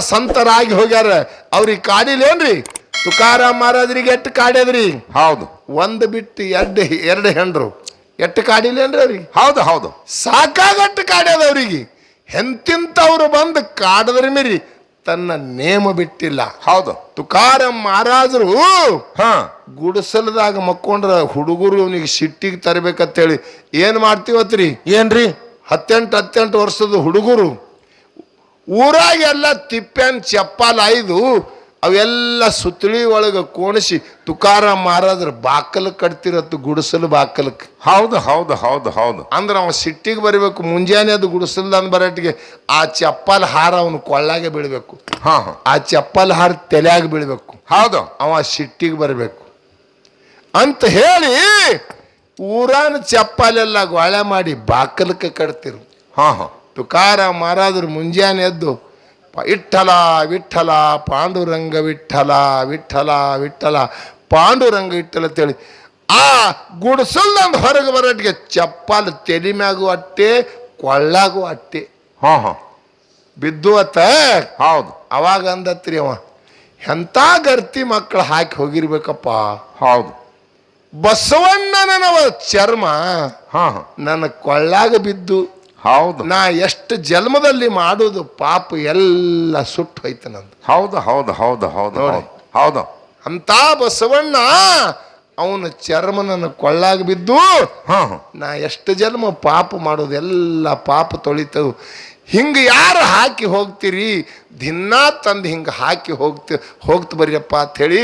ಸಂತರಾಗಿ ಹೋಗ್ಯಾರ. ಅವ್ರಿಗೆ ಕಾಡಿಲೇನ್ರಿ? ತುಕಾರಾಮ್ ಮಹಾರಾಜರಿಗೆ ಎಟ್ಟು ಕಾಡ್ಯದ್ರಿ? ಹೌದು. ಒಂದು ಬಿಟ್ಟು ಎರಡು ಹೆಂಡ್ರು ಎಟ್ಟು ಕಾಡಿಲೇನ್ರಿ ಅವ್ರಿಗೆ? ಹೌದು ಹೌದು. ಸಾಕಾಗಟ್ಟು ಕಾಡ್ಯದ ಅವ್ರಿಗೆ. ಎಂತಿಂತವ್ರು ಬಂದು ಕಾಡದ್ರ ಮೇರಿ ತನ್ನ ನೇಮ ಬಿಟ್ಟಿಲ್ಲ. ಹೌದು. ತುಕಾರಾಮ್ ಮಹಾರಾಜರು ಹಾ ಗುಡಿಸಲದಾಗ ಮಕ್ಕೊಂಡ್ರ ಹುಡುಗರು ಅವನಿಗೆ ಸಿಟ್ಟಿಗೆ ತರಬೇಕಂತೇಳಿ ಏನ್ ಮಾಡ್ತೀವತ್ರಿ? ಏನ್ರಿ? 18 ವರ್ಷದ ಹುಡುಗರು ಊರಾಗೆಲ್ಲ ತಿಪ್ಪೆನ್ ಚಪ್ಪಾಲ ಆಯ್ದು ಅವೆಲ್ಲ ಸುತ್ತಳಿ ಒಳಗೆ ಕೋಣಿಸಿ ತುಕಾರಾಮ್ ಮಹಾರಾಜರ ಬಾಕಲ್ ಕಟ್ತಿರತ್ತು, ಗುಡಿಸಲು ಬಾಕಲಕ್ಕೆ. ಹೌದು ಹೌದು ಹೌದು ಹೌದು. ಅಂದ್ರೆ ಅವ ಸಿಟ್ಟಿಗೆ ಬರಬೇಕು. ಮುಂಜಾನೆ ಅದು ಗುಡಿಸಲ್ದ ಬರಟ್ಟಿಗೆ ಆ ಚಪ್ಪಲ್ ಹಾರ ಅವನು ಕೊಳ್ಳಾಗೆ ಬೀಳ್ಬೇಕು. ಹಾ ಆ ಚಪ್ಪಲ್ ಹಾರ ತಲೆಯಾಗಿ ಬೀಳ್ಬೇಕು. ಹೌದು. ಅವ ಸಿಟ್ಟಿಗೆ ಬರಬೇಕು ಅಂತ ಹೇಳಿ ಊರಾನ ಚಪ್ಪಲೆಲ್ಲ ಗೋಳೆ ಮಾಡಿ ಬಾಕಲಕ್ಕೆ ಕಟ್ತಿರು. ಹಾ ಹಾ. ತುಕಾರಾಮ್ ಮಹಾರಾಜರು ಮುಂಜಾನೆ ಎದ್ದು ವಿಠಲ ವಿಠಲ ಪಾಂಡುರಂಗ ವಿಠಲ ವಿಠಲ ವಿಠಲ ಪಾಂಡುರಂಗ ವಿಠಲ ಅಂತೇಳಿ ಆ ಗುಡಿಸಲ್ದಂದು ಹೊರಗೆ ಬರೋಟಿಗೆ ಚಪ್ಪಲ್ ತಲೆ ಮ್ಯಾಗೂ ಅಟ್ಟೆ ಕೊಳ್ಳಾಗೂ ಅಟ್ಟೆ ಹಾ ಹಾ ಬಿದ್ದು ಅತ್ತ. ಹೌದು. ಅವಾಗ ಅಂದತ್ರಿ ಅವ, ಎಂಥ ಗರ್ತಿ ಮಕ್ಕಳು ಹಾಕಿ ಹೋಗಿರ್ಬೇಕಪ್ಪ. ಹೌದು. ಬಸವಣ್ಣನವ ಚರ್ಮ ಹಾ ಹಾ ನನ್ನ ಕೊಳ್ಳಾಗ ಬಿದ್ದು ಹೌದು. ನಾ ಎಷ್ಟು ಜನ್ಮದಲ್ಲಿ ಮಾಡುವುದು ಪಾಪ ಎಲ್ಲ ಸುಟ್ಟು ಹೋಯ್ತು ನಂದು. ಹೌದು ಹೌದು ಹೌದು ಹೌದು ಹೌದು ಹೌದು. ಅಂತ ಬಸವಣ್ಣ ಅವನ ಚರ್ಮ ನನ್ನ ಕೊಳ್ಳಾಗ ಬಿದ್ದು ಹಾ ನಾ ಎಷ್ಟು ಜನ್ಮ ಪಾಪ ಮಾಡೋದು ಎಲ್ಲ ಪಾಪ ತೊಳಿತವು. ಹಿಂಗೆ ಯಾರು ಹಾಕಿ ಹೋಗ್ತೀರಿ? ದಿನ ತಂದು ಹಿಂಗೆ ಹಾಕಿ ಹೋಗ್ತು ಬರ್ರಿಯಪ್ಪ ಅಂಥೇಳಿ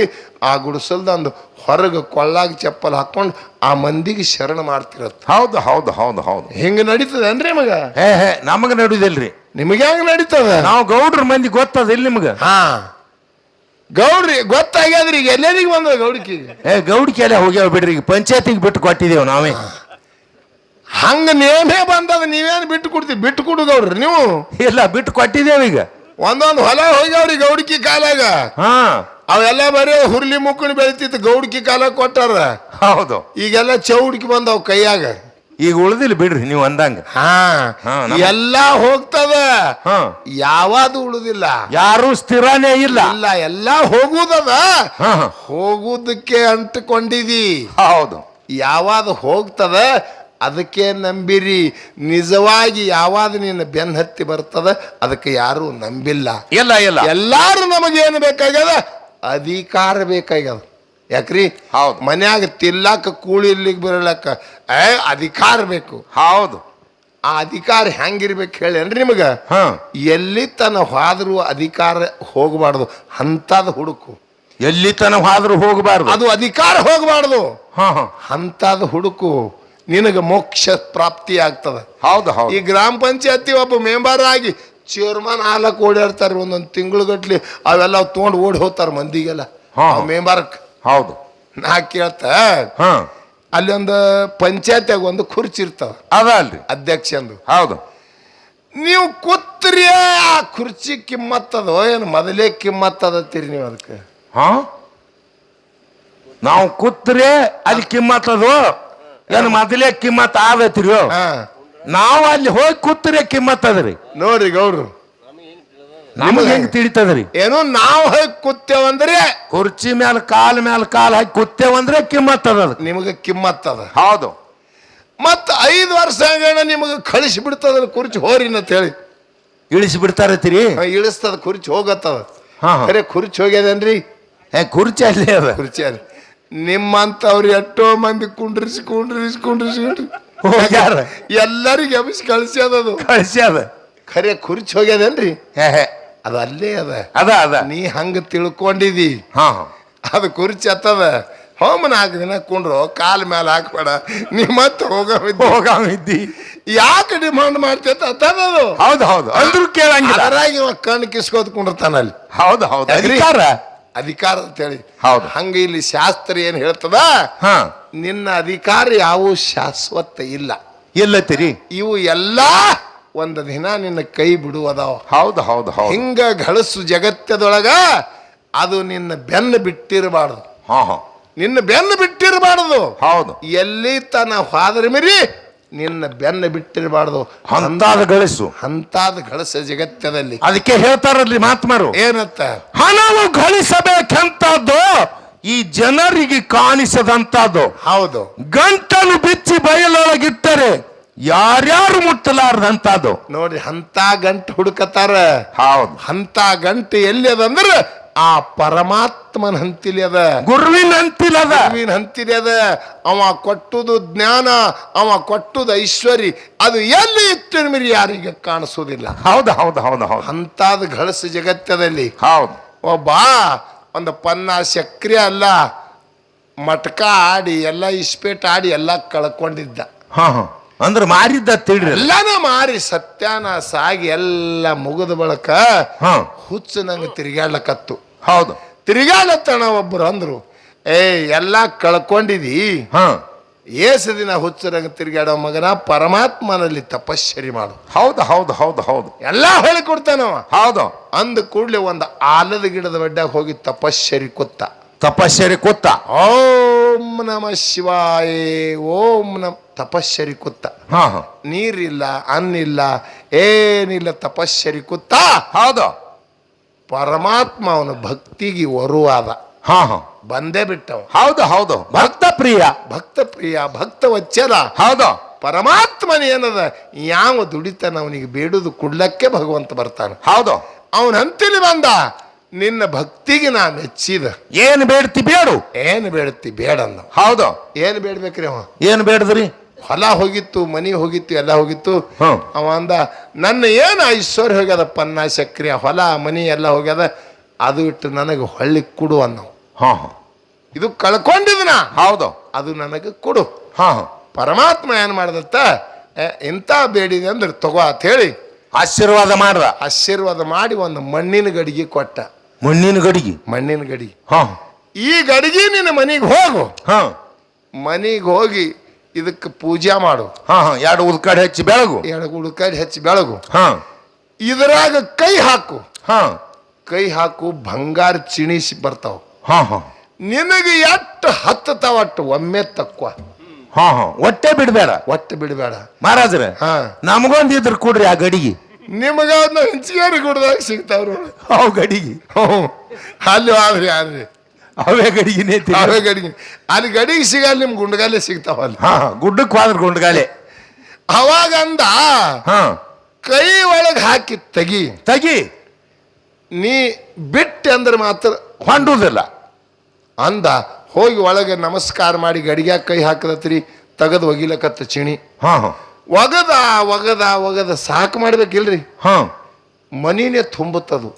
ಆ ಗುಡಿಸಲ್ದಂದು ಹೊರಗೆ ಕೊಳ್ಳಾಗ ಚಪ್ಪಲ್ ಹಾಕೊಂಡು ಆ ಮಂದಿಗೆ ಶರಣ ಮಾಡ್ತಿರತ್ತ. ಹೌದು ಹೌದು ಹೌದು ಹೌದು. ಹಿಂಗೆ ನಡೀತದೇನ್ರಿ ಮಗ? ನಮಗ ನಡುದಿಲ್ರಿ. ನಿಮಗೆ ಹೆಂಗೆ ನಡೀತದ? ನಾವು ಗೌಡ್ರ ಮಂದಿ ಗೊತ್ತದ ಇಲ್ಲಿ ನಿಮ್ಗ? ಹಾ ಗೌಡ್ರಿ ಗೊತ್ತಾಗ್ಯಾದ್ರಿ. ಈಗ ಎಲ್ಲರಿಗೆ ಬಂದ ಗೌಡಿಕಿ? ಗೌಡಿಕೆ ಎಲ್ಲ ಹೋಗ್ಯಾವ ಬಿಡ್ರಿ. ಈಗ ಪಂಚಾಯತಿಗೆ ಬಿಟ್ಟು ಕೊಟ್ಟಿದ್ದೇವ್ ನಾವೇ. ಹಂಗ ನೇಮೇ ಬಂದದ, ನೀವೇನು ಬಿಟ್ಟು ಕೊಡ್ತೀವಿ? ಬಿಟ್ಟು ಕೊಡು ಗೌಡ್ರಿ ನೀವು. ಇಲ್ಲ ಬಿಟ್ಟು ಕೊಟ್ಟಿದ್ದೇವ. ಈಗ ಒಂದೊಂದು ಹೊಲ ಹೋಗ್ಯಾವ್ರಿ ಗೌಡಿಕಿ ಕಾಲಾಗ. ಹಾ ಅವೆಲ್ಲ ಬರೀ ಹುರ್ಲಿ ಮುಕ್ಕಣಿ ಬೆಳಿತಿತ್ತು, ಗೌಡಿಕಿ ಕಾಲ ಕೊಟ್ಟಾರ. ಹೌದು. ಈಗೆಲ್ಲ ಚೌಡಿಕಿ ಬಂದವ್ ಕೈಯಾಗ. ಈಗ ಉಳ್ದಿಲ್ಲ ಬಿಡ್ರಿ ನೀವು ಅಂದಂಗ. ಎಲ್ಲಾ ಹೋಗ್ತದ, ಯಾವಾದು ಉಳುದಿಲ್ಲ. ಯಾರು ಸ್ಥಿರನೇ ಇಲ್ಲ. ಇಲ್ಲ, ಎಲ್ಲಾ ಹೋಗುದದ. ಹೋಗುದಕ್ಕೆ ಅಂಟಕೊಂಡಿದಿ. ಹೌದು. ಯಾವಾದ ಹೋಗ್ತದ ಅದಕ್ಕೆ ನಂಬಿರಿ. ನಿಜವಾಗಿ ಯಾವಾದ ನಿನ್ನ ಬೆನ್ ಹತ್ತಿ ಬರ್ತದ ಅದಕ್ಕೆ ಯಾರು ನಂಬಿಲ್ಲ. ಇಲ್ಲ ಇಲ್ಲ. ಎಲ್ಲಾರು ನಮಗೇನು ಬೇಕಾಗ್ಯದ? ಅಧಿಕಾರ ಬೇಕಾಗ್ಯದ. ಯಾಕ್ರಿ? ಹೌದು. ಮನ್ಯಾಗ ತಿಲ್ಲಾಕ ಕೂಳಿ ಇರ್ಲಿಕ್ಕೆ ಬರಲಕ್ಕ ಅಧಿಕಾರ ಬೇಕು. ಹೌದು. ಆ ಅಧಿಕಾರ ಹೆಂಗಿರ್ಬೇಕು ಹೇಳೇನ್ರಿ ನಿಮಗ? ಎಲ್ಲಿ ತನ ಹೋದ್ರೂ ಅಧಿಕಾರ ಹೋಗಬಾರ್ದು, ಅಂತದ ಹುಡುಕು. ಎಲ್ಲಿ ತನ ಹೋದ್ರೂ ಹೋಗಬಾರ್ದು, ಅದು ಅಧಿಕಾರ ಹೋಗಬಾರ್ದು, ಅಂತದ ಹುಡುಕು. ನಿನಗ ಮೋಕ್ಷ ಪ್ರಾಪ್ತಿ ಆಗ್ತದ. ಹೌದು ಹೌದು. ಈ ಗ್ರಾಮ ಪಂಚಾಯತಿ ಒಬ್ಬ ಮೆಂಬರ್ ಆಗಿ ಚೇರ್ಮನ್ ಹಾಲಕ್ ಓಡಾಡ್ತಾರೆ. ಒಂದೊಂದು ತಿಂಗಳು ಗಟ್ಲಿ ಅವೆಲ್ಲ ತೊಗೊಂಡು ಓಡಿ ಹೋಗ್ತಾರ ಮಂದಿಗೆಲ್ಲ ಮೆಂಬರ್. ಹೌದು. ನಾ ಕೇಳ್ತ ಅಲ್ಲಿ ಒಂದು ಪಂಚಾಯತ್ಯಾಗ ಒಂದು ಕುರ್ಚಿ ಇರ್ತಾವ, ಅದ ಅಲ್ರಿ ಅಧ್ಯಕ್ಷಂದು. ಹೌದು. ನೀವು ಕೂತ್ರಿ ಆ ಕುರ್ಚಿ ಕಿಮ್ಮತ್ತದೋ ಏನು ಮೊದಲೇ ಕಿಮ್ಮತ್ತದತ್ತೀರಿ ನೀವು? ಅದಕ್ಕೆ ನಾವು ಕೂತ್ರೆ ಅಲ್ಲಿ ಕಿಮ್ಮತ್ತದು ಏನು ಮೊದಲೇ ಕಿಮ್ಮತ್ ಆದತ್ರಿ? ನಾವು ಅಲ್ಲಿ ಹೋಗಿ ಕೂತ್ರೆ ಕಿಮ್ಮತ್ತದ್ರಿ. ನೋಡ್ರಿ ಗೌಡ್ರು, ನಮಗೆ ಹೆಂಗ್ ತಿಳಿತದ್ರಿ? ಏನು ನಾವು ಹೋಗಿ ಕೂತೇವಂದ್ರೆ ಕುರ್ಚಿ ಮ್ಯಾಲ ಕಾಲ್ ಹಾಕಿ ಕೂತೇವಂದ್ರೆ ಕಿಮ್ಮತ್ತದ, ನಿಮಗೆ ಕಿಮ್ಮತ್ತದ. ಹೌದು. ಮತ್ತ 5 ವರ್ಷ ನಿಮಗೆ ಕಳಿಸಿ ಬಿಡ್ತದ ಕುರ್ಚಿ ಹೋರಿನ ಅಂತ ಹೇಳಿ ಇಳಿಸಿ ಬಿಡ್ತಾರತ್ತೀರಿ. ಇಳಿಸ್ತದ, ಕುರ್ಚಿ ಹೋಗತ್ತದ. ಅರೆ ಕುರ್ಚಿ ಹೋಗ್ಯದೇನ್ರಿ? ಕುರ್ಚಿ ಅಲ್ಲೇ ಅದ. ಕುರ್ಚಿ ಅಲ್ಲಿ ನಿಮ್ಮಂತವ್ರು ಎಷ್ಟೋ ಮಂದಿ ಕುಂಡ್ರಿಸಿ ಎಲ್ಲರಿಗೆ ಎಬ್ಬಿಸಿ ಕಳಿಸ್ಯದದು. ಖರೆ ಕುರ್ಚಿ ಹೋಗ್ಯದೇನ್ರಿ? ಅದು ಅಲ್ಲೇ ಅದ. ನೀ ಹಂಗ ತಿಳ್ಕೊಂಡಿದಿ. ಅದು ಕುರ್ಚಿ ಹತ್ತದ. ಹೋಮ 4 ದಿನ ಕುಂಡ್ರು ಕಾಲ ಮೇಲೆ ಹಾಕ್ಬೇಡ. ನೀ ಮತ್ತೆ ಹೋಗಿದ್ದಿ. ಯಾಕೆ ಡಿಮಾಂಡ್ ಮಾಡ್ತೇತ ಅದು? ಹೌದು ಹೌದು. ಅಂದ್ರೂ ಕೇಳಂಗಿಲ್ಲ. ಅದರಾಗಿ ಕಣ್ಣು ಕಿಸ್ಕೋದ್ ಕುಂಡಿರ್ತಾನ ಅಲ್ಲಿ. ಹೌದು ಹೌದು. ಅಧಿಕಾರ ಅಂತ ಹೇಳಿ. ಹೌದು. ಹಂಗ ಇಲ್ಲಿ ಶಾಸ್ತ್ರ ಏನ್ ಹೇಳ್ತದ? ನಿನ್ನ ಅಧಿಕಾರ ಯಾವ ಶಾಶ್ವತ ಇಲ್ಲ. ಎಲ್ಲತ್ತೀರಿ? ಇವು ಎಲ್ಲಾ ಒಂದು ದಿನ ನಿನ್ನ ಕೈ ಬಿಡುವದಾವ. ಹೌದು ಹೌದು ಹೌದು. ಹಿಂಗ ಗಳಸು ಜಗತ್ತದೊಳಗ ಅದು ನಿನ್ನ ಬೆನ್ನು ಬಿಟ್ಟಿರಬಾರ್ದು. ನಿನ್ನ ಬೆನ್ನು ಬಿಟ್ಟಿರಬಾರ್ದು. ಹೌದು. ಎಲ್ಲಿ ತನ ಹೋದ್ರ ಮಿರಿ ನಿನ್ನ ಬೆನ್ನ ಬಿಟ್ಟಿರಬಾರ್ದು. ಅಂತಾದ ಗಳಿಸು, ಅಂತಾದ ಗಳಿಸ ಜಗತ್ತದಲ್ಲಿ. ಅದಕ್ಕೆ ಹೇಳ್ತಾರಲ್ಲಿ ಮಾತ್ಮಾರು ಏನತ್ತ, ಹಣವು ಗಳಿಸಬೇಕಂತದ್ದು ಈ ಜನರಿಗೆ ಕಾಣಿಸದಂತದ್ದು. ಹೌದು. ಗಂಟನ್ನು ಬಿಚ್ಚಿ ಬಯಲೊಳಗಿಟ್ಟರೆ ಯಾರ್ಯಾರು ಮುಟ್ಟಲಾರ್ದಂತದ್ದು. ನೋಡ್ರಿ, ಅಂತ ಗಂಟು ಹುಡುಕತಾರ. ಹೌದು. ಅಂತ ಗಂಟು ಎಲ್ಲಿ ಅದಂದ್ರ ಆ ಪರಮಾತ್ಮನ ಹಂತಿಲಿ ಅದ, ಗುರುವಿನ ಹಂತಿಲಿ ಅದ, ಗುರುವಿನ ಹಂತಿಲಿ ಅದ. ಅವ ಕೊಟ್ಟುದು ಜ್ಞಾನ, ಅವ ಕೊಟ್ಟುದು ಐಶ್ವರ್ಯ, ಅದು ಎಲ್ಲಿ ಇಟ್ಟಿರ್ಮಿರಿ ಯಾರಿಗೆ ಕಾಣಿಸೋದಿಲ್ಲ. ಹೌದು ಹೌದು ಹೌದು ಹೌದು. ಅಂತಾದ ಗಳಸ ಜಗತ್ತದಲ್ಲಿ. ಹೌದು. ಒಬ್ಬ ಒಂದು ಪನ್ನ ಸಕ್ರೆ ಅಲ್ಲ, ಮಟ್ಕ ಆಡಿ ಎಲ್ಲ ಇಸ್ಪೇಟ್ ಆಡಿ ಎಲ್ಲ ಕಳ್ಕೊಂಡಿದ್ದ. ಹಾ ಹಾ ಅಂದ್ರೆ ಮಾರಿದ್ದ ತಿಳ್ರಿ, ಎಲ್ಲಾನ ಮಾರಿ ಸತ್ಯಾನ ಸಾಗಿ ಎಲ್ಲ ಮುಗಿದ ಬಳಕ ಹುಚ್ಚು ನಂಗೆ ತಿರುಗಾಡ್ಲಕತ್ತು. ಹೌದು. ತಿರುಗಾಡತ್ತಣ ಒಬ್ರು ಅಂದ್ರು, ಎಲ್ಲ ಕಳ್ಕೊಂಡಿದಿ, ಏಸು ದಿನ ಹುಚ್ಚರಂಗ ತಿರುಗಾಡೋ ಮಗನ ಪರಮಾತ್ಮನಲ್ಲಿ ತಪಶ್ಚರಿ ಮಾಡು. ಹೌದು ಹೌದು ಹೌದು ಹೌದು. ಎಲ್ಲಾ ಹೇಳಿಕೊಡ್ತಾನವ. ಹೌದು. ಅಂದ ಕೂಡ್ಲೆ ಒಂದು ಆಲದ ಗಿಡದ ಬಡ್ಡಾಗ ಹೋಗಿ ತಪಶ್ಚರಿ ಕೂತ. ತಪಶ್ಚರಿ ಕೂತ. ಓಂ ನಮ ಶಿವಾಯ, ಓಂ ನಮ ತಪಶ್ಚರಿ ಕೂತ. ನೀರಿಲ್ಲ, ಅನ್ನಿಲ್ಲ, ಏನಿಲ್ಲ, ತಪಶ್ಚರಿ ಕೂತ. ಹೌದು. ಪರಮಾತ್ಮ ಅವನ ಭಕ್ತಿಗೆ ಒರುವಾದ. ಬಂದೇ ಬಿಟ್ಟವ. ಹೌದು ಹೌದು. ಭಕ್ತ ಪ್ರಿಯ, ಭಕ್ತ ಪ್ರಿಯ, ಭಕ್ತ ವಚ್ಚಲ. ಹೌದು. ಪರಮಾತ್ಮನ ಏನದ, ಯಾವ ದುಡಿತಾನ ಅವನಿಗೆ ಬೇಡುದು ಕೊಡ್ಲಕ್ಕೆ ಭಗವಂತ ಬರ್ತಾನ. ಹೌದು. ಅವನ ಹಂತಿಲಿ ಬಂದ, ನಿನ್ನ ಭಕ್ತಿಗೆ ನಾ ಮೆಚ್ಚಿದ. ಏನು ಬೇಡ್ತಿ ಬೇಡು, ಏನು ಬೇಡ್ತಿ ಬೇಡ ಅಂದ. ಹೌದು. ಏನು ಬೇಡ್ಬೇಕ್ರಿ ಅವ? ಏನು ಬೇಡದ್ರಿ? ಹೊಲ ಹೋಗಿತ್ತು, ಮನಿ ಹೋಗಿತ್ತು, ಎಲ್ಲ ಹೋಗಿತ್ತು. ಅವ ಅಂದ, ನನ್ನ ಏನು ಐಶ್ವರ್ಯ ಹೋಗ್ಯದಪ್ಪ, ನಾ ಸಕ್ರಿಯ ಹೊಲ ಮನಿ ಎಲ್ಲ ಹೋಗ್ಯದ, ಅದು ಇಟ್ಟು ನನಗೆ ಹೊಳ್ಳಿ ಕೊಡು ಅನ್ನೋ. ಇದು ಕಳ್ಕೊಂಡಿದ್ನ. ಹೌದು. ಅದು ನನಗೆ ಕೊಡು. ಪರಮಾತ್ಮ ಏನ್ ಮಾಡ್ದತ್ತ, ಇಂಥ ಬೇಡಿದೆ ಅಂದ್ರೆ ತಗೋ ಅಂತ ಹೇಳಿ ಆಶೀರ್ವಾದ ಮಾಡ್ದ. ಆಶೀರ್ವಾದ ಮಾಡಿ ಒಂದು ಮಣ್ಣಿನ ಗಡಿಗೆ ಕೊಟ್ಟ. ಮಣ್ಣಿನ ಗಡಿಗೆ? ಮಣ್ಣಿನ ಗಡಿಗೆ. ಈ ಗಡಿಗೆ ನಿನ್ನ ಮನೆಗೆ ಹೋಗು. ಮನೆಗೆ ಹೋಗಿ ಇದಕ್ಕೆ ಪೂಜೆ ಮಾಡು. ಎರಡು ಉಳ್ಕಡೆ ಹಚ್ಚಿ ಬೆಳಗು. ಎರಡು ಉಳ್ಕಡೆ ಹಚ್ಚಿ ಬೆಳಗು. ಇದರಾಗ ಕೈ ಹಾಕು. ಕೈ ಹಾಕು, ಬಂಗಾರ ಚಿಣಿಸಿ ಬರ್ತಾವ. ನಿನಗೆ ಎಷ್ಟು ಹತ್ತತಾವ ಅಟ್ಟು ಒಮ್ಮೆ ತಕ್ಕವ. ಒಟ್ಟೆ ಬಿಡ್ಬೇಡ, ಒಟ್ಟೆ ಬಿಡಬೇಡ. ಮಹಾರಾಜ್ರ, ನಮಗೊಂದಿದ್ರ ಕೊಡ್ರಿ ಆ ಗಡಿಗೆ. ನಿಮಗ ಹಿಂಚಿಗಾರಿ ಗುಡ್ದಾಗ ಸಿಗ್ತಾವ್ರು ಅವು ಗಡಿಗೆ. ಅಲ್ಲಿ ಆದ್ರಿ ಆದ್ರಿ ಅವೇ ಗಡಿಗೆನೇ, ಅವೇ ಗಡಿಗೆ. ಅಲ್ಲಿ ಗಡಿಗೆ ಸಿಗಲ್ಲ, ನಿಮ್ ಗುಂಡಗಾಲೆ ಸಿಗ್ತಾವ. ಅಲ್ಲಿ ಗುಡ್ಡಕ್ಕೆ ಹೋದ್ರ ಗುಂಡಗಾಲೆ. ಅವಾಗ ಅಂದ, ಕೈ ಒಳಗೆ ಹಾಕಿ ತೆಗಿ ತೆಗಿ, ನೀ ಬಿಟ್ಟೆ ಅಂದ್ರೆ ಮಾತ್ರ ಹೊಂಡುದಿಲ್ಲ ಅಂದ. ಹೋಗಿ ಒಳಗೆ ನಮಸ್ಕಾರ ಮಾಡಿ ಗಡಿಗ್ಯಾಗ ಕೈ ಹಾಕದತ್ರಿ, ತೆಗದು ಒಗಿಲಕತ್ತ ಚಿಣಿ. ಒಗದ ಒಗದ ಒಗದ ಸಾಕು ಮಾಡ್ಬೇಕಿಲ್ರಿ. ಮನಿನೇ ತುಂಬುತ್ತದು.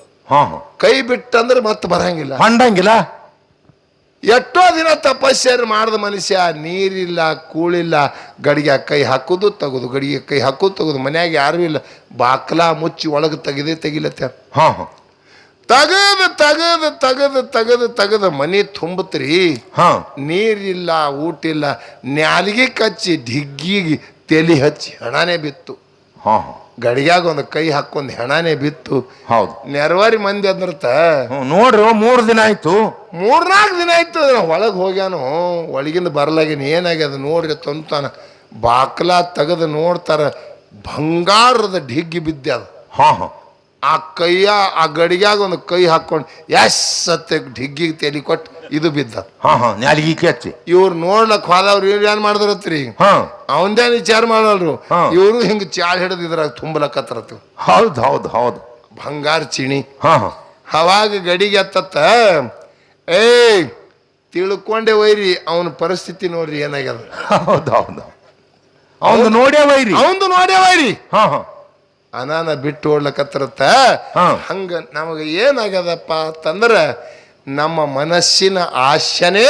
ಕೈ ಬಿಟ್ಟಂದ್ರೆ ಮತ್ತೆ ಬರಂಗಿಲ್ಲ, ಹೊಂಡಂಗಿಲ್ಲ. ಎಷ್ಟೋ ದಿನ ತಪಸ್ಸೇರಿ ಮಾಡಿದ ಮನುಷ್ಯ, ನೀರಿಲ್ಲ, ಕೂಳಿಲ್ಲ, ಗಡಿಗ್ಯಾಗ ಕೈ ಹಾಕುದು ತೆಗುದು, ಗಡಿಗೆ ಕೈ ಹಾಕುದು ತೆಗುದು. ಮನ್ಯಾಗ ಯಾರು ಇಲ್ಲ, ಬಾಕ್ಲಾ ಮುಚ್ಚಿ ಒಳಗೆ ತೆಗಿಲತ್ತ. ತಗದು ತಗದು ತಗದು ತಗದು ತಗದು ಮನಿ ತುಂಬತ್ರಿ. ನೀರಿಲ್ಲ, ಊಟ ಇಲ್ಲ, ನ್ಯಾಲಿಗೆ ಕಚ್ಚಿ ಡಿಗ್ಗಿಗೆ ತೆಲಿ ಹಚ್ಚಿ ಹೆಣಾನೇ ಬಿತ್ತು. ಗಡಿಗ್ಯಾಗ ಒಂದು ಕೈ ಹಾಕೊಂಡ್ ಹೆಣಾನೇ ಬಿತ್ತು. ಹೌದು. ನೆರವಾರಿ ಮಂದಿ ಅಂದ್ರತ ನೋಡ್ರಿ, 3 ದಿನ ಆಯ್ತು, 3-4 ದಿನ ಆಯ್ತು. ಒಳಗೆ ಹೋಗ್ಯಾನು, ಒಳಗಿಂದ ಬರ್ಲಾಗೇನು, ಏನಾಗ್ಯದ ನೋಡ್ರಿ ತಂತಾನ. ಬಾಕ್ಲಾ ತೆಗದು ನೋಡ್ತಾರ, ಬಂಗಾರದ ಡಿಗ್ಗಿ ಬಿದ್ದೆ ಅದು. ಆ ಕೈಯ ಆ ಗಡಿಗ್ಯಾಗ ಒಂದು ಕೈ ಹಾಕೊಂಡು ಸತ್ತೆ ಡಿಗ್ಗಿಗೆ ತೆಲಿ ಕೊಟ್ಟು ಇದು ಬಿದ್ದ. ನ್ಯಾಲಿಗೆ ಕಚ್ಚಿ ಇವ್ರು ನೋಡ್ಲಕ್ ಹೋದವ್ರು ಇವ್ರು ಏನ್ ಮಾಡಿದ್ರತ್ರಿ, ಅವಂದೇನ್ ವಿಚಾರ ಮಾಡಲ್ರು. ಇವ್ರು ಹಿಂಗ ಚಾಳ್ ಹಿಡಿದು ಇದ್ರಾಗ ತುಂಬಲಕತ್ರತ್. ಹೌದು ಹೌದು ಹೌದು. ಬಂಗಾರ ಚಿಣಿ. ಅವಾಗ ಗಡಿಗೆ ಎತ್ತತ್ತ, ತಿಳ್ಕೊಂಡೆ ಒಯ್ರಿ, ಅವನ ಪರಿಸ್ಥಿತಿ ನೋಡ್ರಿ ಏನಾಗ್ಯದ. ಹೌದು ಹೌದು. ಅವನು ನೋಡೇ ಒಯ್ರಿ, ಅವಂದು ನೋಡೇ ಒಯ್ರಿ. ಅನಾನ ಬಿಟ್ಟು ಓಡ್ಲಕತ್ತಿರತ್ತ. ಹಂಗ ನಮಗೆ ಏನಾಗ್ಯದಪ್ಪ ಅಂತಂದ್ರ, ನಮ್ಮ ಮನಸ್ಸಿನ ಆಶನೇ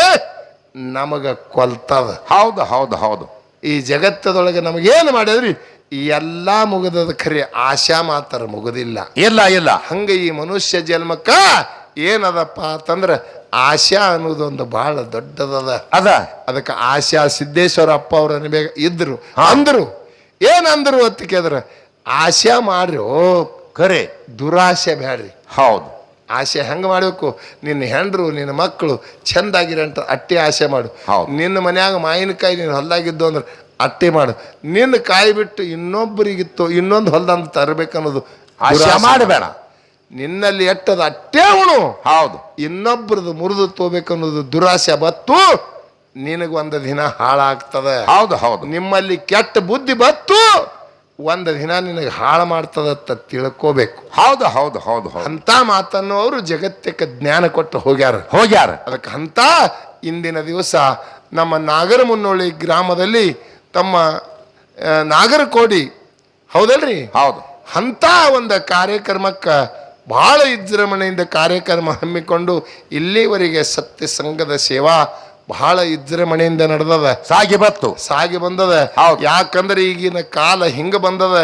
ನಮಗ ಕೊಲ್ತದ. ಹೌದು ಹೌದು ಹೌದು. ಈ ಜಗತ್ತದೊಳಗೆ ನಮಗೇನು ಮಾಡಿದ್ರಿ, ಈ ಎಲ್ಲಾ ಮುಗದದ, ಖರೆ ಆಶಾ ಮಾತ್ರ ಮುಗುದಿಲ್ಲ. ಇಲ್ಲ ಇಲ್ಲ. ಹಂಗ ಈ ಮನುಷ್ಯ ಜನ್ಮಕ್ಕ ಏನದಪ್ಪ ಅಂತಂದ್ರ, ಆಶಾ ಅನ್ನೋದೊಂದು ಬಹಳ ದೊಡ್ಡದದ. ಅದಕ್ಕೆ ಆಶಾ ಸಿದ್ದೇಶ್ವರ ಅಪ್ಪ ಅವ್ರ ಇದ್ರು ಅಂದ್ರು. ಏನಂದ್ರು ಅಂತ ಕೇಳಿದ್ರ, ಆಶೆ ಮಾಡ್ರಿ, ಖರೆ ದುರಾಶೆ ಬ್ಯಾಡ್ರಿ. ಹೌದು. ಆಸೆ ಹೆಂಗ ಮಾಡ್ಬೇಕು, ನಿನ್ನ ಹೆಂಡ್ರು ನಿನ್ನ ಮಕ್ಕಳು ಚಂದಾಗಿರಂತ ಅಟ್ಟಿ ಆಸೆ ಮಾಡು. ನಿನ್ನ ಮನ್ಯಾಗ ಮಾವಿನಕಾಯಿ ನೀನು ಹೊಲ್ದಾಗಿದ್ದು ಅಂದ್ರೆ ಅಟ್ಟೆ ಮಾಡು. ನಿನ್ನ ಕಾಯಿ ಬಿಟ್ಟು ಇನ್ನೊಬ್ಬರಿಗಿತ್ತು ಇನ್ನೊಂದು ಹೊಲ್ದಂತ ತರಬೇಕನ್ನೋದು ಆಶೆ ಮಾಡಬೇಡ. ನಿನ್ನಲ್ಲಿ ಎಟ್ಟದ ಅಟ್ಟೆ ಉಣು. ಹೌದು. ಇನ್ನೊಬ್ಬರದು ಮುರಿದು ತೋಬೇಕನ್ನೋದು ದುರಾಸೆ ಬತ್ತು ನಿನಗೊಂದು ದಿನ ಹಾಳಾಗ್ತದೆ. ಹೌದು ಹೌದು. ನಿಮ್ಮಲ್ಲಿ ಕೆಟ್ಟ ಬುದ್ಧಿ ಬತ್ತು ಒಂದು ದಿನ ನಿನಗೆ ಹಾಳು ಮಾಡ್ತದತ್ತ ತಿಳ್ಕೋಬೇಕು. ಹೌದು ಹೌದು ಹೌದು ಹೌದು. ಅಂತ ಮಾತನ್ನು ಅವರು ಜಗತ್ತಕ್ಕೆ ಜ್ಞಾನ ಕೊಟ್ಟು ಹೋಗ್ಯಾರ. ಅದಕ್ಕೆ ಅಂತ ಇಂದಿನ ದಿವಸ ನಮ್ಮ ನಾಗರಮುನ್ನೋಳಿ ಗ್ರಾಮದಲ್ಲಿ ತಮ್ಮ ನಾಗರಕೋಡಿ ಹೌದಲ್ರಿ, ಹೌದು, ಅಂತ ಒಂದು ಕಾರ್ಯಕ್ರಮಕ್ಕೆ ಬಹಳ ವಿಜೃಂಭಣೆಯಿಂದ ಕಾರ್ಯಕ್ರಮ ಹಮ್ಮಿಕೊಂಡು ಇಲ್ಲಿವರೆಗೆ ಸತ್ಯ ಸಂಘದ ಸೇವಾ ಬಹಳ ವಿಜೃಂಭಣೆಯಿಂದ ನಡೆದದ, ಸಾಗಿ ಬಂದದ. ಯಾಕಂದ್ರೆ ಈಗಿನ ಕಾಲ ಹಿಂಗ ಬಂದದ,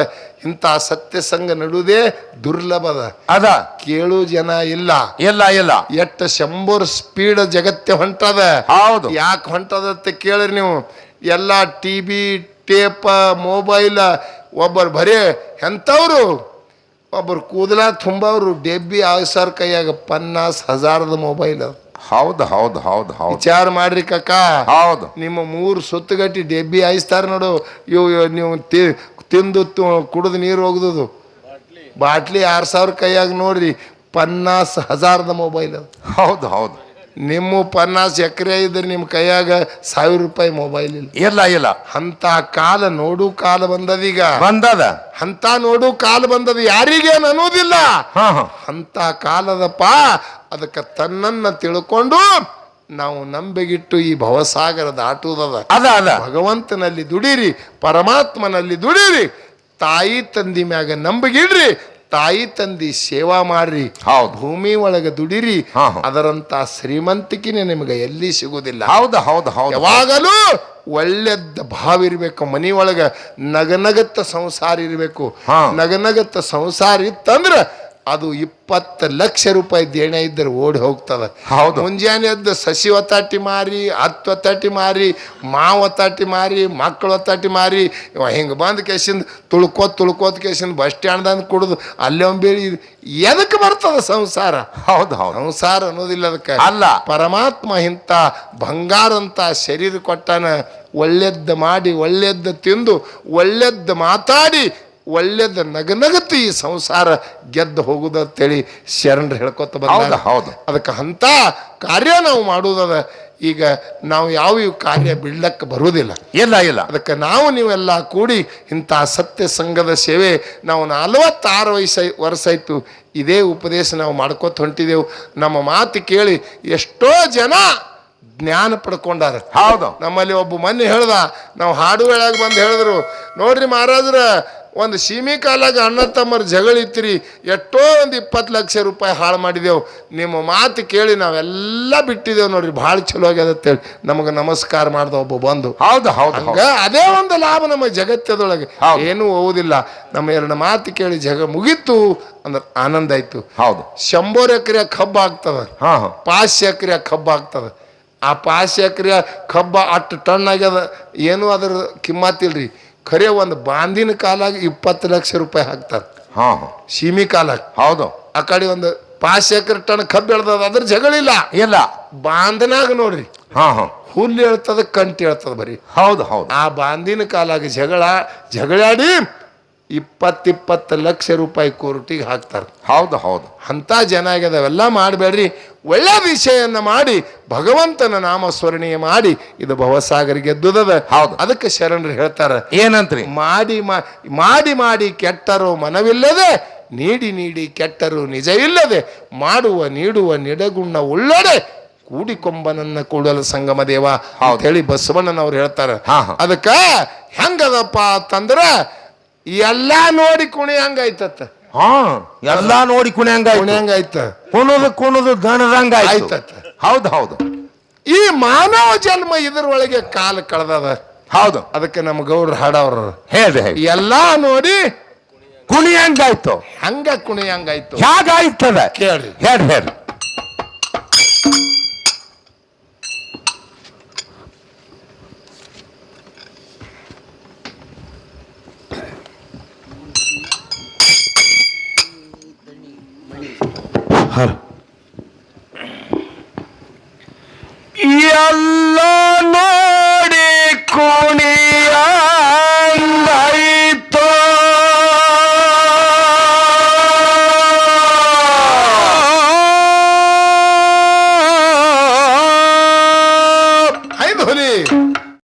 ಇಂಥ ಸತ್ಯ ಸಂಘ ನಡುವುದೇ ದುರ್ಲಭದ. ಅದ ಕೇಳು ಜನ ಇಲ್ಲ. ಎಟ್ಟ 100 ಸ್ಪೀಡ್ ಜಗತ್ತೆ ಹೊಂಟದ. ಹೌದು. ಯಾಕೆ ಹೊಂಟದ ಅಂತ ಕೇಳ್ರಿ ನೀವು. ಎಲ್ಲ ಟಿವಿ ಟೇಪ ಮೊಬೈಲ್. ಒಬ್ಬರು ಬರೇ ಎಂಥವ್ರು, ಒಬ್ಬರು ಕೂದಲ ತುಂಬವ್ರು ಡೆಬ್ಬಿ ಆಯ್ಸಾರ ಕೈಯಾಗ 50,000 ಮೊಬೈಲ್. ಹೌದು ಹೌದು ಹೌದು ಹೌದು. ವಿಚಾರ ಮಾಡ್ರಿ ಕಕ್ಕ. ಹೌದು. ನಿಮ್ಮ 3 ಸುತ್ತಗಟ್ಟಿ ಡೆಬ್ಬಿ ಆಯಿಸ್ತಾರ ನೋಡು. ಇವು ನೀವು ತಿಂದು ಕುಡಿದು ನೀರು ಹೋಗ್ದು ಬಾಟ್ಲಿ 6,000 ಕೈಯಾಗ ನೋಡ್ರಿ 50,000 ಮೊಬೈಲ್. ಹೌದು ಹೌದು. ನಿಮ್ಮ 50 ಎಕರೆ ಇದ್ರೆ ನಿಮ್ಮ ಕೈಯಾಗ 1,000 ರೂಪಾಯಿ ಮೊಬೈಲ್ ಇಲ್ಲ. ಅಂತ ಕಾಲ ನೋಡು ಕಾಲ ಬಂದದೀಗ. ಅಂತ ನೋಡು ಕಾಲ ಬಂದದ. ಯಾರಿಗೇನು ಅನ್ನೋದಿಲ್ಲ. ಅಂತ ಕಾಲದಪ್ಪ. ಅದಕ್ಕೆ ತನ್ನನ್ನ ತಿಳ್ಕೊಂಡು ನಾವು ನಂಬಿಗಿಟ್ಟು ಈ ಭವಸಾಗರ ದಾಟುವುದದ. ಭಗವಂತನಲ್ಲಿ ದುಡಿರಿ, ಪರಮಾತ್ಮನಲ್ಲಿ ದುಡಿರಿ, ತಾಯಿ ತಂದಿ ಮ್ಯಾಗ ನಂಬಿಗಿಡ್ರಿ, ತಾಯಿ ತಂದಿ ಸೇವಾ ಮಾಡ್ರಿ, ಭೂಮಿ ಒಳಗೆ ದುಡಿರಿ. ಅದರಂತ ಶ್ರೀಮಂತಿಕೆನೆ ನಿಮಗೆ ಎಲ್ಲಿ ಸಿಗುವುದಿಲ್ಲ. ಯಾವಾಗಲೂ ಒಳ್ಳೆದ ಭಾವ ಇರ್ಬೇಕು. ಮನಿ ಒಳಗ ನಗನಗತ್ತ ಸಂಸಾರ ಇರ್ಬೇಕು. ನಗನಗತ್ತ ಸಂಸಾರ ಇತ್ತಂದ್ರ ಅದು 20 ಲಕ್ಷ ರೂಪಾಯಿ ದೇಣ ಇದ್ದರೆ ಓಡಿ ಹೋಗ್ತದ. ಮುಂಜಾನೆ ಎದ್ದು ಸಸಿ ಒತ್ತಾಟಿ ಮಾರಿ, 10 ಒತ್ತಾಟಿ ಮಾರಿ, ಮಾವು ಒತ್ತಾಟಿ ಮಾರಿ, ಮಕ್ಕಳು ಒತ್ತಾಟಿ ಮಾರಿ, ಹಿಂಗೆ ಬಂದು ಕೇಸಿಂದ ತುಳ್ಕೋತ್ ಕೇಸಿಂದ ಬಸ್ ಸ್ಟ್ಯಾಂಡ್ದಂದು ಕುಡಿದು ಅಲ್ಲೇ ಬೇಡಿ ಎದಕ್ಕೆ ಬರ್ತದ ಸಂಸಾರ? ಸಂಸಾರ ಅನ್ನೋದಿಲ್ಲ ಅದಕ್ಕೆ. ಪರಮಾತ್ಮ ಇಂಥ ಬಂಗಾರಂತ ಶರೀರ ಕೊಟ್ಟಾನ. ಒಳ್ಳೆದ್ದ ಮಾಡಿ, ಒಳ್ಳೆದ್ದ ತಿಂದು, ಒಳ್ಳೆದ್ದ ಮಾತಾಡಿ, ಒಳ್ಳೆದ ನಗನಗತಿ ಈ ಸಂಸಾರ ಗೆದ್ದು ಹೋಗುದಂತೇಳಿ ಶರಣರು ಹೇಳ್ಕೊತ ಬಂದ. ಅದಕ್ಕೆ ಅಂತ ಕಾರ್ಯ ನಾವು ಮಾಡುವುದದ. ಈಗ ನಾವು ಯಾವ ಕಾರ್ಯ ಬಿಡ್ಲಕ್ಕೆ ಬರುವುದಿಲ್ಲ. ಅದಕ್ಕೆ ನಾವು ನೀವೆಲ್ಲ ಕೂಡಿ ಇಂಥ ಸತ್ಯ ಸಂಘದ ಸೇವೆ ನಾವು 46 ವರ್ಷ ಆಯ್ತು ಇದೇ ಉಪದೇಶ ನಾವು ಮಾಡ್ಕೊತ ಹೊಂಟಿದೆವು. ನಮ್ಮ ಮಾತು ಕೇಳಿ ಎಷ್ಟೋ ಜನ ಜ್ಞಾನ ಪಡ್ಕೊಂಡಾರ. ನಮ್ಮಲ್ಲಿ ಒಬ್ಬ ಮೊನ್ನೆ ಹೇಳ್ದ, ನಾವು ಹಾಡು ಹೇಳಾಗ ಬಂದು ಹೇಳಿದ್ರು, ನೋಡ್ರಿ ಮಹಾರಾಜ್ರ, ಒಂದು ಸೀಮಿ ಕಾಲಾಗ ಅಣ್ಣ ತಮ್ಮರ ಜಗಳ ಇತ್ತಿರಿ, ಎಷ್ಟೋ ಒಂದು 20 ಲಕ್ಷ ರೂಪಾಯಿ ಹಾಳು ಮಾಡಿದೆವು. ನಿಮ್ಮ ಮಾತು ಕೇಳಿ ನಾವೆಲ್ಲ ಬಿಟ್ಟಿದ್ದೇವೆ ನೋಡ್ರಿ, ಭಾಳ ಚಲೋ ಆಗ್ಯದತ್ತೇಳಿ ನಮಗೆ ನಮಸ್ಕಾರ ಮಾಡ್ದ ಒಬ್ಬ ಬಂದು. ಹಂಗ ಅದೇ ಒಂದು ಲಾಭ ನಮ್ಮ ಜಗತ್ತದೊಳಗೆ. ಏನೂ ಹೋಗುದಿಲ್ಲ. ನಮ್ಮ 2 ಮಾತು ಕೇಳಿ ಜಗ ಮುಗೀತು ಅಂದ್ರೆ ಆನಂದ ಆಯ್ತು. 100 ಎಕರೆ ಕಬ್ಬು ಆಗ್ತದ, 5 ಎಕರೆ ಕಬ್ಬು ಆಗ್ತದ. ಆ 5 ಎಕರೆ ಕಬ್ಬ 8 ಟನ್ ಆಗ್ಯದ. ಏನು ಅದ್ರ ಕಿಮ್ಮತ್ತಿಲ್ರಿ. ಖರೆ ಒಂದು ಬಾಂದಿನ ಕಾಲಾಗ 20 ಲಕ್ಷ ರೂಪಾಯಿ ಹಾಕ್ತಾರೆ. ಸೀಮಿ ಕಾಲಾಗ. ಆ ಕಡೆ ಒಂದು 5 ಎಕರೆ ಟನ್ ಕಬ್ಬು ಬೆಳ್ದದ, ಅದ್ರ ಜಗಳಿಲ್ಲ. ಬಾಂಧನಾಗ ನೋಡ್ರಿ ಹುಲ್ಲು ಹೇಳ್ತದ, ಕಂಟಿ ಹೇಳ್ತದ ಬರೀ. ಆ ಬಾಂದಿನ ಕಾಲಾಗ ಜಗಳಾಡಿ 20 ಲಕ್ಷ ರೂಪಾಯಿ ಕೋರ್ಟಿಗೆ ಹಾಕ್ತಾರೆ. ಅಂತ ಜನ ಆಗ್ಯದವೆಲ್ಲ ಮಾಡಬೇಡ್ರಿ. ಒಳ್ಳೆ ವಿಷಯನ್ನ ಮಾಡಿ ಭಗವಂತನ ನಾಮಸ್ಮರಣೀಯ ಮಾಡಿ ಇದು ಭವಸಾಗರ ಗೆದ್ದುದದ. ಅದಕ್ಕೆ ಶರಣರು ಹೇಳ್ತಾರ ಏನಂತ್ರಿ? ಮಾಡಿ ಮಾಡಿ ಕೆಟ್ಟರು ಮನವಿಲ್ಲದೆ, ನೀಡಿ ಕೆಟ್ಟರು ನಿಜವಿಲ್ಲದೆ, ಮಾಡುವ ನೀಡುವ ನಿಡಗುಣ ಉಳ್ಳಡೆ, ಕೂಡಿಕೊಂಬನನ್ನ ಕೂಡಲ ಸಂಗಮ ದೇವ ಅಂತ ಹೇಳಿ ಬಸವಣ್ಣನವ್ರು ಹೇಳ್ತಾರ. ಅದಕ್ಕ ಹೆಂಗದಪ್ಪ ಅಂತಂದ್ರ ಎಲ್ಲಾ ನೋಡಿ ಕುಣಿ ಹಂಗಾಯ್ತತ್ತ. ಎಲ್ಲಾ ನೋಡಿ ಕುಣಿಯಂಗಾಯ್ತ. ಕುಣುದು ಗಣದಂಗ ಆಯ್ತತ್ತ. ಹೌದು. ಈ ಮಾನವ ಜನ್ಮ ಇದ್ರೊಳಗೆ ಕಾಲ ಕಳೆದದ. ಅದಕ್ಕೆ ನಮ್ಮ ಗೌಡ್ರ ಹಾಡವ್ರು ಎಲ್ಲಾ ನೋಡಿ ಕುಣಿಯಂಗಾಯ್ತು. ಹಂಗ ಕುಣಿಯಂಗಾಯ್ತು. ಹೇಗಾಯ್ತದ ಕೇಳ್ರಿ. ಹೇಳ್ರಿ. ಎಲ್ಲ ನೋಡಿ ಕುಣಿಯ ಐತಿ